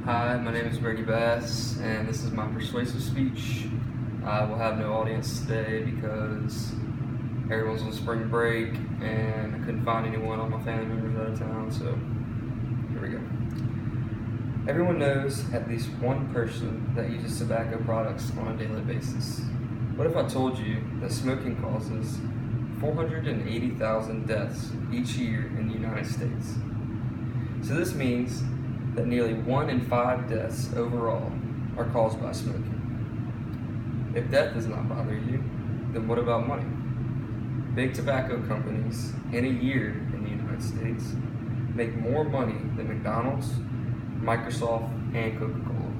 Hi, my name is Brady Bass, and this is my persuasive speech. I will have no audience today because everyone's on spring break and I couldn't find anyone, all my family members out of town, so here we go. Everyone knows at least one person that uses tobacco products on a daily basis. What if I told you that smoking causes 480,000 deaths each year in the United States? So this means that nearly 1 in 5 deaths overall are caused by smoking. If death does not bother you, then what about money? Big tobacco companies in a year in the United States make more money than McDonald's, Microsoft, and Coca-Cola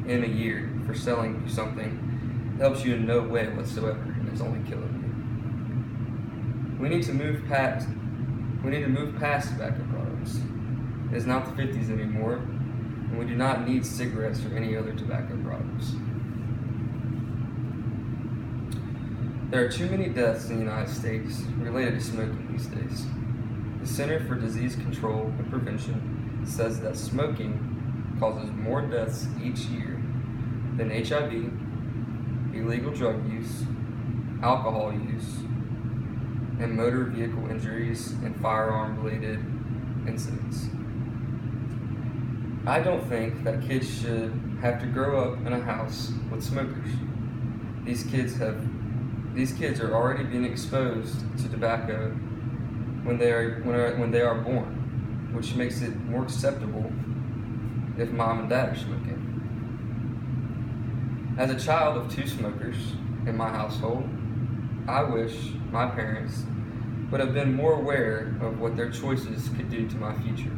in a year for selling you something that helps you in no way whatsoever and is only killing you. We need to move past tobacco products. It is not the 50s anymore, and we do not need cigarettes or any other tobacco products. There are too many deaths in the United States related to smoking these days. The Center for Disease Control and Prevention says that smoking causes more deaths each year than HIV, illegal drug use, alcohol use, and motor vehicle injuries and firearm-related incidents. I don't think that kids should have to grow up in a house with smokers. These kids are already being exposed to tobacco when they are born, which makes it more acceptable if mom and dad are smoking. As a child of 2 smokers in my household, I wish my parents would have been more aware of what their choices could do to my future,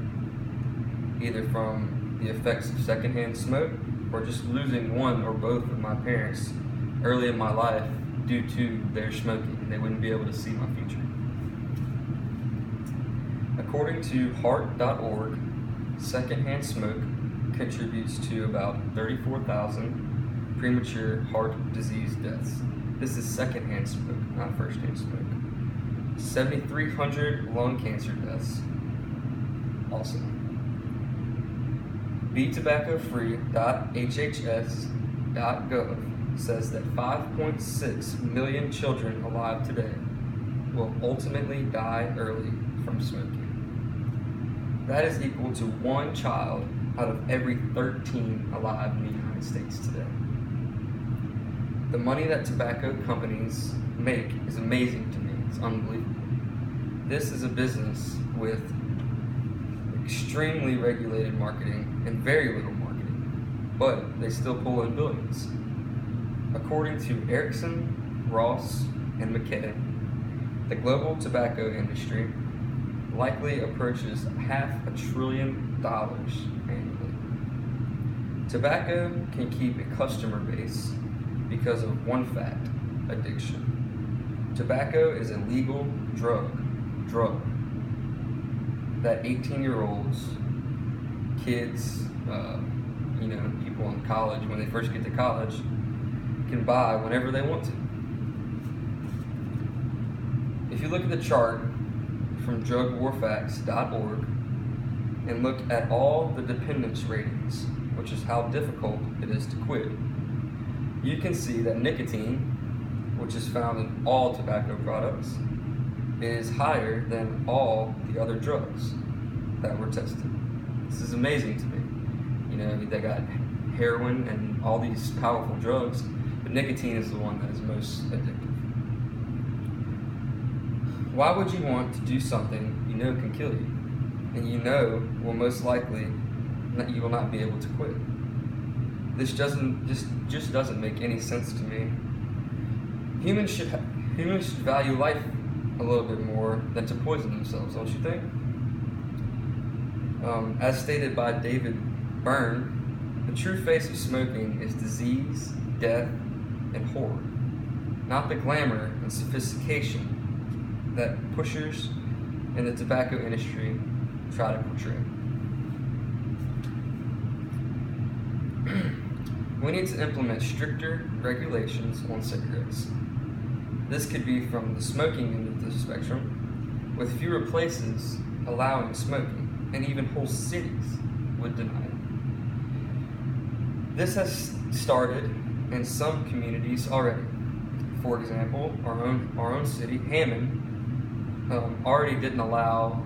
either from the effects of secondhand smoke or just losing one or both of my parents early in my life due to their smoking, and they wouldn't be able to see my future. According to heart.org, secondhand smoke contributes to about 34,000 premature heart disease deaths. This is secondhand smoke, not firsthand smoke. 7,300 lung cancer deaths. Also. BeTobaccoFree.hhs.gov says that 5.6 million children alive today will ultimately die early from smoking. That is equal to 1 child out of every 13 alive in the United States today. The money that tobacco companies make is amazing to me. It's unbelievable. This is a business with extremely regulated marketing and very little marketing, but they still pull in billions. According to Erickson, Ross, and McKay, the global tobacco industry likely approaches $500 billion annually. Tobacco can keep a customer base because of one fact: addiction. Tobacco is a legal drug that 18-year-olds, kids, people in college, when they first get to college, can buy whenever they want to. If you look at the chart from drugwarfacts.org and look at all the dependence ratings, which is how difficult it is to quit, you can see that nicotine, which is found in all tobacco products, is higher than all the other drugs that were tested. This is amazing to me. They got heroin and all these powerful drugs, but nicotine is the one that is most addictive. Why would you want to do something you know can kill you, and you know will most likely that you will not be able to quit? This just doesn't make any sense to me. Humans should value life a little bit more than to poison themselves, don't you think? As stated by David Byrne, the true face of smoking is disease, death, and horror, not the glamour and sophistication that pushers in the tobacco industry try to portray. We need to implement stricter regulations on cigarettes. This could be from the smoking end of the spectrum, with fewer places allowing smoking, and even whole cities would deny it. This has started in some communities already. For example, our own city, Hammond, already didn't allow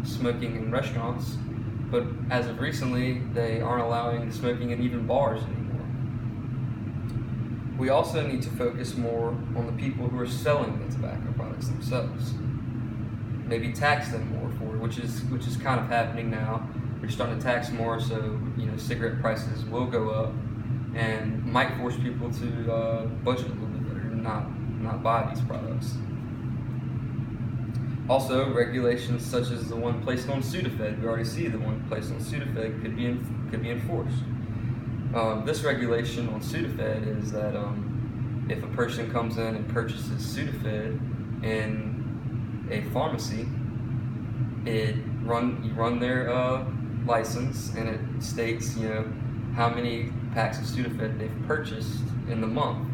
smoking in restaurants, but as of recently, they aren't allowing smoking in even bars anymore. We also need to focus more on the people who are selling the tobacco products themselves. Maybe tax them more for it, which is kind of happening now. We're starting to tax more, so cigarette prices will go up, and might force people to budget a little bit better and not buy these products. Also, regulations such as the one placed on Sudafed, we already see the one placed on Sudafed could be enforced. This regulation on Sudafed is that if a person comes in and purchases Sudafed in a pharmacy, you run their license, and it states how many packs of Sudafed they've purchased in the month,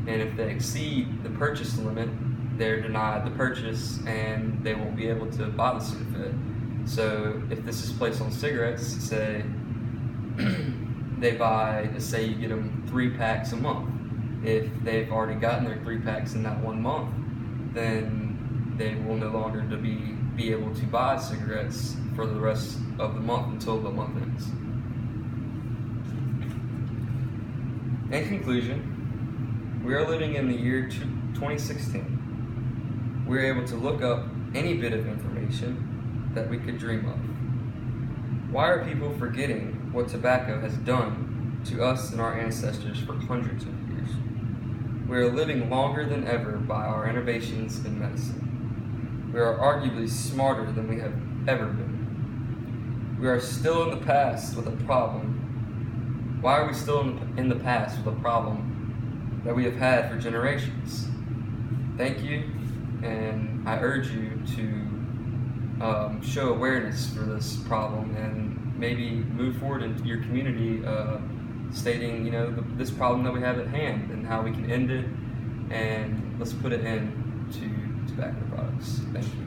and if they exceed the purchase limit, they're denied the purchase and they won't be able to buy the Sudafed. So if this is placed on cigarettes, say they buy, say you get them 3 packs a month. If they've already gotten their 3 packs in that 1 month, then they will no longer be able to buy cigarettes for the rest of the month until the month ends. In conclusion, we are living in the year 2016. We are able to look up any bit of information that we could dream of. Why are people forgetting what tobacco has done to us and our ancestors for hundreds of years? We are living longer than ever by our innovations in medicine. We are arguably smarter than we have ever been. We are still in the past with a problem. Why are we still in the past with a problem that we have had for generations? Thank you, and I urge you to show awareness for this problem and maybe move forward into your community stating this problem that we have at hand and how we can end it, and let's put it in to tobacco products. Thank you.